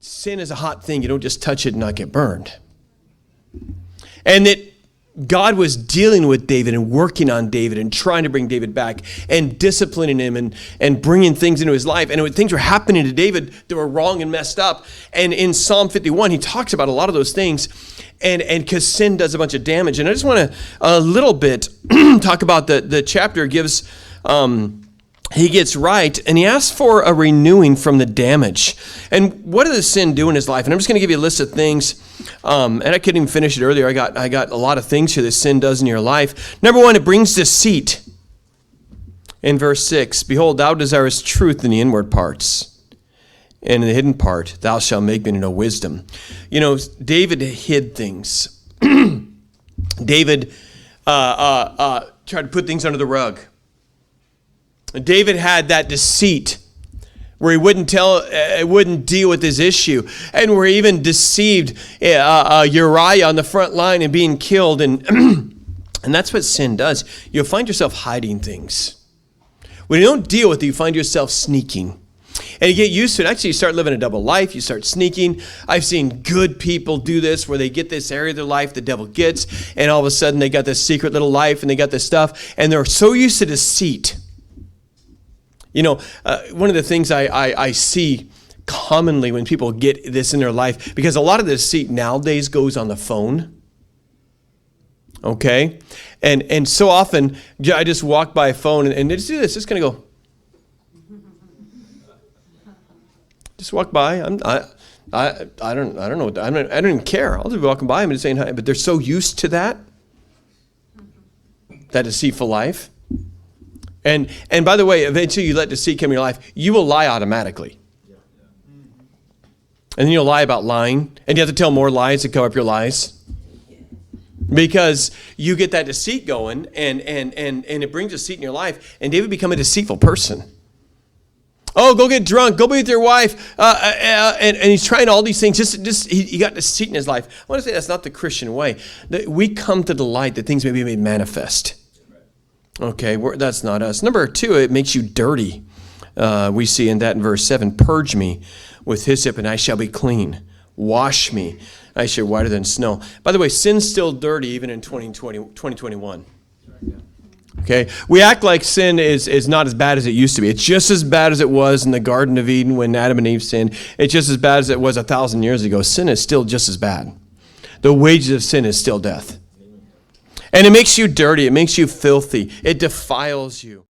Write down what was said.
sin is a hot thing. You don't just touch it and not get burned. And that God was dealing with David and working on David and trying to bring David back and disciplining him and bringing things into his life. And things were happening to David that were wrong and messed up. And in Psalm 51, he talks about a lot of those things. And because sin does a bunch of damage. And I just want to a little bit talk about the chapter gives, he gets right, and he asks for a renewing from the damage. And what does sin do in his life? And I'm just going to give you a list of things. And I couldn't even finish it earlier. I got a lot of things here that sin does in your life. Number one, it brings deceit. In verse 6, behold, thou desirest truth in the inward parts, and in the hidden part thou shalt make me to know wisdom. You know, David hid things. David tried to put things under the rug. David had that deceit where he wouldn't deal with his issue, and where he even deceived Uriah on the front line and being killed. And and that's what sin does. You'll find yourself hiding things. When you don't deal with it, you find yourself sneaking. And you get used to it. Actually, you start living a double life. You start sneaking. I've seen good people do this where they get this area of their life the devil gets, and all of a sudden they got this secret little life and they got this stuff, and they're so used to deceit. You know, one of the things I see commonly when people get this in their life, because a lot of the deceit nowadays goes on the phone. Okay? And so often I just walk by a phone and they just do this. Just going to go. Just walk by. I don't know. I don't even care. I'll just be walking by them and saying hi. But they're so used to that deceitful life. And by the way, eventually you let deceit come in your life, you will lie automatically. And then you'll lie about lying, and you have to tell more lies to cover up your lies. Because you get that deceit going, and it brings deceit in your life, and David become a deceitful person. Oh, go get drunk, go be with your wife, and he's trying all these things. He got deceit in his life. I want to say that's not the Christian way. We come to the light that things may be made manifest. Okay, that's not us. Number two, it makes you dirty. We see in verse 7, purge me with hyssop and I shall be clean. Wash me, I shall be whiter than snow. By the way, sin's still dirty even in 2021. Okay, we act like sin is not as bad as it used to be. It's just as bad as it was in the Garden of Eden when Adam and Eve sinned. It's just as bad as it was 1,000 years ago. Sin is still just as bad. The wages of sin is still death. And it makes you dirty. It makes you filthy. It defiles you.